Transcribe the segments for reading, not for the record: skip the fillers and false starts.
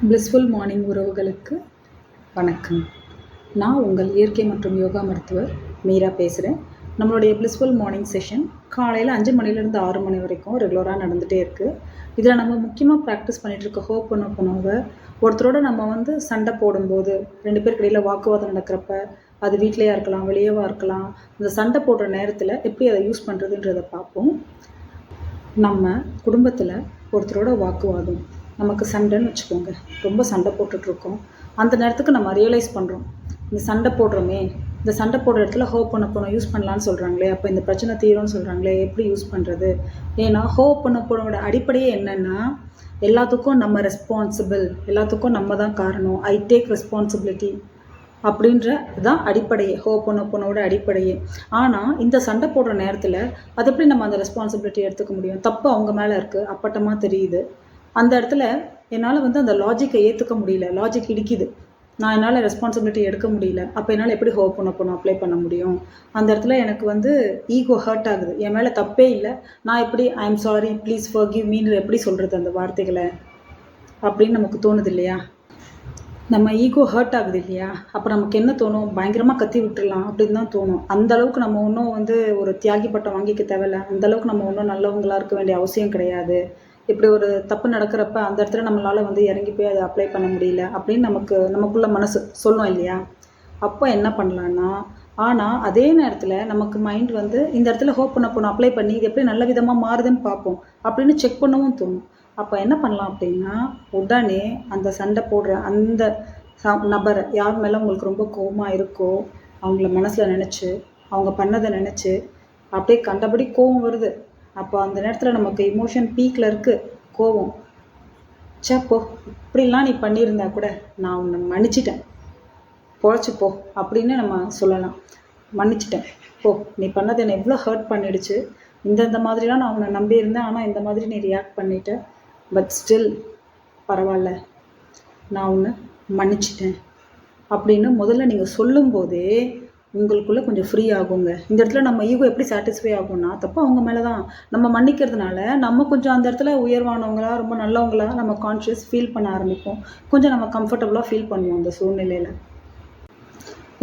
Blissful morning உறவுகளுக்கு வணக்கம். நான் உங்கள் இயற்கை மற்றும் யோகா மருத்துவர் மீரா பேசுகிறேன். நம்மளுடைய பிளிஸ்ஃபுல் மார்னிங் செஷன் காலையில் 5 மணிலேருந்து 6 மணி வரைக்கும் ரெகுலராக நடந்துகிட்டே இருக்குது. இதில் நம்ம முக்கியமாக ப்ராக்டிஸ் பண்ணிகிட்ருக்க ஹோப்பனோபனோவை ஒருத்தரோட நம்ம சண்டை போடும்போது 2 பேருக்கு இடையில் வாக்குவாதம் நடக்கிறப்ப, அது வீட்லேயா இருக்கலாம், வெளியேவா இருக்கலாம், இந்த சண்டை போடுற நேரத்தில் எப்படி அதை யூஸ் பண்ணுறதுன்றதை பார்ப்போம். நம்ம குடும்பத்தில் ஒருத்தரோட வாக்குவாதம், நமக்கு சண்டைன்னு வச்சுக்கோங்க, ரொம்ப சண்டை போட்டுட்ருக்கோம். அந்த நேரத்துக்கு நம்ம ரியலைஸ் பண்ணுறோம், இந்த சண்டை போடுறோமே, இந்த சண்டை போடுற இடத்துல ஹோப்பனோபனோ யூஸ் பண்ணலான்னு சொல்கிறாங்களே, அப்போ இந்த பிரச்சனை தீரும்னு சொல்கிறாங்களே, எப்படி யூஸ் பண்ணுறது? ஏன்னா ஹோப்பனோபனோட அடிப்படையே என்னென்னா, எல்லாத்துக்கும் நம்ம ரெஸ்பான்சிபிள், எல்லாத்துக்கும் நம்ம தான் காரணம், ஐ டேக் ரெஸ்பான்சிபிலிட்டி அப்படின்ற தான் அடிப்படையே, ஹோப்பனோபனோட அடிப்படையே. ஆனால் இந்த சண்டை போடுற நேரத்தில் அது எப்படி நம்ம அந்த ரெஸ்பான்சிபிலிட்டி எடுத்துக்க முடியும்? தப்பு அவங்க மேலே இருக்குது, அப்பட்டமாக தெரியுது. அந்த இடத்துல என்னால் அந்த லாஜிக்கை ஏற்றுக்க முடியல, லாஜிக் இடிக்குது, நான் என்னால் ரெஸ்பான்சிபிலிட்டி எடுக்க முடியல. அப்போ என்னால் எப்படி ஹோப்பனோபனோ அப்ளை பண்ண முடியும்? அந்த இடத்துல எனக்கு ஈகோ ஹர்ட் ஆகுது, என் மேலே தப்பே இல்லை, நான் எப்படி I am sorry please forgive மீன்ற எப்படி சொல்கிறது அந்த வார்த்தைகளை அப்படின்னு நமக்கு தோணுது இல்லையா? நம்ம ஈகோ ஹர்ட் ஆகுது இல்லையா? அப்போ நமக்கு என்ன தோணும்? பயங்கரமாக கத்தி விட்டுடலாம் அப்படின்னு தான் தோணும். அந்தளவுக்கு நம்ம ஒன்றும் ஒரு தியாகி பட்டம் வாங்கிக்க தேவையில்லை, அந்தளவுக்கு நம்ம ஒன்றும் நல்லவங்களாக இருக்க வேண்டிய அவசியம் கிடையாது. இப்படி ஒரு தப்பு நடக்கிறப்ப அந்த இடத்துல நம்மளால் இறங்கி போய் அதை அப்ளை பண்ண முடியல அப்படின்னு நமக்குள்ள மனசு சொல்லும் இல்லையா? அப்போ என்ன பண்ணலான்னா, ஆனால் அதே நேரத்தில் நமக்கு மைண்ட் இந்த இடத்துல ஹோப்பனோபனோ அப்ளை பண்ணி இது எப்படி நல்ல விதமாக மாறுதுன்னு பார்ப்போம் அப்படின்னு செக் பண்ணவும் தோணும். அப்போ என்ன பண்ணலாம் அப்படின்னா, உடனே அந்த சண்டை போடுற அந்த நபரை, யார் மேலே உங்களுக்கு ரொம்ப கோபமாக இருக்கோ அவங்கள மனசில் நினச்சி, அவங்க பண்ணதை நினச்சி அப்படியே கண்டபடி கோபம் வருது. அப்போ அந்த நேரத்தில் நமக்கு இமோஷன் பீக்கில் இருக்குது, கோபம். போ, இப்படிலாம் நீ பண்ணியிருந்தா கூட நான் உன்னை மன்னிச்சிட்டேன், பொழைச்சிப்போ அப்படின்னு நம்ம சொல்லலாம். மன்னிச்சிட்டேன் போ, நீ பண்ணது என்னை எவ்வளோ ஹர்ட் பண்ணிடுச்சு, இந்த மாதிரிலாம் நான் உன்னை நம்பியிருந்தேன், ஆனால் இந்த மாதிரி நீ ரியாக்ட் பண்ணிட்ட, பட் ஸ்டில் பரவாயில்ல, நான் உன்னை மன்னிச்சிட்டேன் அப்படின்னு முதல்ல நீங்கள் சொல்லும்போதே உங்களுக்குள்ளே கொஞ்சம் ஃப்ரீ ஆகுங்க. இந்த இடத்துல நம்ம ஈகோ எப்படி சாட்டிஸ்ஃபை ஆகும்னா, தப்பு அவங்க மேலே தான். நம்ம மன்னிக்கிறதுனால நம்ம கொஞ்சம் அந்த இடத்துல உயர்வானவங்களா, ரொம்ப நல்லவங்களா நம்ம கான்ஷியஸ் ஃபீல் பண்ண ஆரம்பிப்போம். கொஞ்சம் நம்ம கம்ஃபர்டபுளாக ஃபீல் பண்ணுவோம் அந்த சூழ்நிலையில்.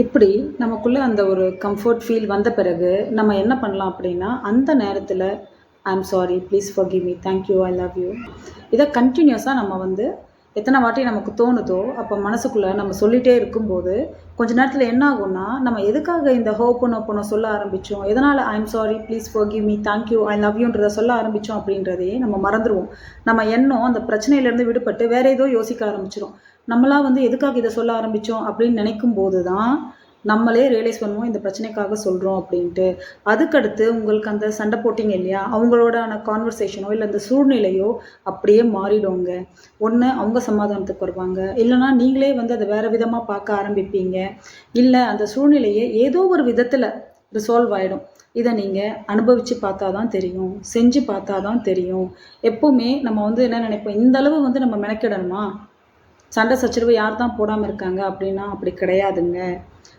இப்படி நமக்குள்ளே அந்த ஒரு கம்ஃபர்ட் ஃபீல் வந்த பிறகு நம்ம என்ன பண்ணலாம் அப்படின்னா, அந்த நேரத்தில் ஐ am sorry please forgive me, thank you, I love you, இதை கண்டினியூஸாக நம்ம எத்தனை வாட்டி நமக்கு தோணுதோ அப்போ மனசுக்குள்ளே நம்ம சொல்லிகிட்டே இருக்கும்போது கொஞ்ச நேரத்தில் என்ன ஆகும்னா, நம்ம எதுக்காக இந்த ஹோப்பனோபனோ சொல்ல ஆரம்பித்தோம், எதனால் I am sorry please forgive me, thank you, I love யூன்றதை சொல்ல ஆரம்பித்தோம் அப்படின்றதையே நம்ம மறந்துடுவோம். நம்ம எண்ணம் அந்த பிரச்சனையிலேருந்து விடுபட்டு வேறு ஏதோ யோசிக்க ஆரம்பிச்சிடும். நம்மளாம் எதுக்காக இதை சொல்ல ஆரம்பித்தோம் அப்படின்னு நினைக்கும் போது தான் நம்மளே ரியலைஸ் பண்ணுவோம் இந்த பிரச்சனைக்காக சொல்கிறோம் அப்படின்ட்டு. அதுக்கடுத்து உங்களுக்கு அந்த சண்டை போட்டிங்க இல்லையா, அவங்களோடான கான்வர்சேஷனோ இல்லை அந்த சூழ்நிலையோ அப்படியே மாறிடுவோங்க. ஒன்று அவங்க சமாதானத்துக்கு வருவாங்க, இல்லைனா நீங்களே அதை வேறு விதமாக பார்க்க ஆரம்பிப்பீங்க, இல்லை அந்த சூழ்நிலையை ஏதோ ஒரு விதத்தில் ரிசால்வ் ஆகிடும். இதை நீங்கள் அனுபவித்து பார்த்தா தான் தெரியும், செஞ்சு பார்த்தா தான் தெரியும். எப்போவுமே நம்ம என்ன நினைப்போம், இந்த அளவு நம்ம மெனக்கிடணுமா, சண்டை சச்சரவு யார் தான் போடாமல் இருக்காங்க அப்படின்னா அப்படி கிடையாதுங்க.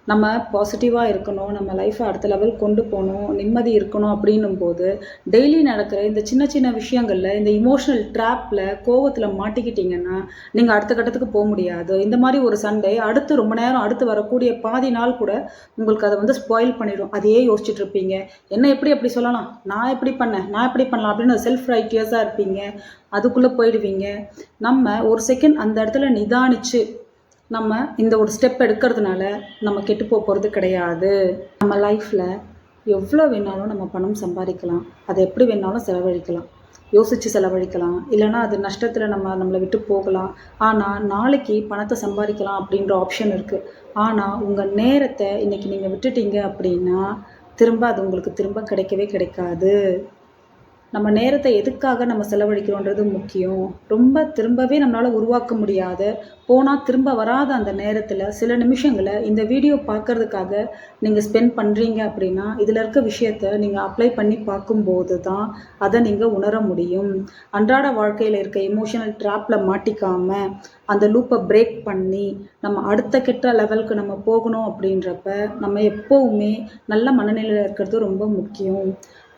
நம்ம பாசிட்டிவாக இருக்கணும், நம்ம லைஃப்பை அடுத்த லெவல் கொண்டு போகணும், நிம்மதி இருக்கணும் அப்படின்னும் போது டெய்லி நடக்கிற இந்த சின்ன சின்ன விஷயங்களில் இந்த இமோஷனல் ட்ராப்பில் கோவத்தில் மாட்டிக்கிட்டிங்கன்னா நீங்கள் அடுத்த கட்டத்துக்கு போக முடியாது. இந்த மாதிரி ஒரு சண்டை அடுத்து ரொம்ப நேரம் அடுத்து வரக்கூடிய பாதி நாள் கூட உங்களுக்கு அதை ஸ்பாயில் பண்ணிடும். அதையே யோசிச்சுட்டு இருப்பீங்க, என்ன எப்படி அப்படி சொல்லலாம், நான் எப்படி பண்ணேன், நான் எப்படி பண்ணலாம் அப்படின்னு செல்ஃப் ரைட்டியஸாக இருப்பீங்க, அதுக்குள்ளே போயிடுவீங்க. நம்ம ஒரு செகண்ட் அந்த இடத்துல நிதானித்து நம்ம இந்த ஒரு ஸ்டெப் எடுக்கிறதுனால நம்ம கெட்டு போகிறது கிடையாது. நம்ம லைஃப்பில் எவ்வளோ வேணாலும் நம்ம பணம் சம்பாதிக்கலாம், அதை எப்படி வேணாலும் செலவழிக்கலாம், யோசித்து செலவழிக்கலாம், இல்லைனா அது நஷ்டத்தில் நம்மளை விட்டு போகலாம். ஆனால் நாளைக்கு பணத்தை சம்பாதிக்கலாம் அப்படின்ற ஆப்ஷன் இருக்குது. ஆனால் உங்கள் நேரத்தை இன்றைக்கி நீங்கள் விட்டுட்டீங்க அப்படின்னா திரும்ப அது உங்களுக்கு திரும்ப கிடைக்கவே கிடைக்காது. நம்ம நேரத்தை எதுக்காக நம்ம செலவழிக்கிறோன்றது முக்கியம். ரொம்ப திரும்பவே நம்மளால் உருவாக்க முடியாத, போனால் திரும்ப வராத அந்த நேரத்தில் சில நிமிஷங்களை இந்த வீடியோ பார்க்குறதுக்காக நீங்கள் ஸ்பெண்ட் பண்ணுறீங்க அப்படின்னா இதில் இருக்க விஷயத்தை நீங்கள் அப்ளை பண்ணி பார்க்கும்போது தான் அதை நீங்கள் உணர முடியும். அன்றாட வாழ்க்கையில் இருக்க எமோஷனல் ட்ராப்பில் மாட்டிக்காமல் அந்த லூப்பை பிரேக் பண்ணி நம்ம அடுத்த கெட்ட லெவலுக்கு நம்ம போகணும் அப்படின்றப்ப நம்ம எப்போவுமே நல்ல மனநிலையில் இருக்கிறது ரொம்ப முக்கியம்.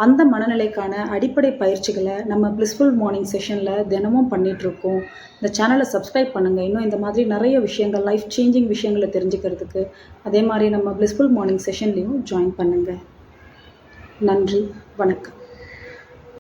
அந்த மனநிலைக்கான அடிப்படை பயிற்சிகளை நம்ம பிளிஸ்ஃபுல் மார்னிங் செஷனில் தினமும் பண்ணிகிட்ருக்கோம். இந்த சேனலை சப்ஸ்கிரைப் பண்ணுங்கள். இன்னும் இந்த மாதிரி நிறைய விஷயங்கள், லைஃப் சேஞ்சிங் விஷயங்களை தெரிஞ்சுக்கிறதுக்கு. அதே மாதிரி நம்ம பிளிஸ்ஃபுல் மார்னிங் செஷன்லேயும் ஜாயின் பண்ணுங்கள். நன்றி, வணக்கம்.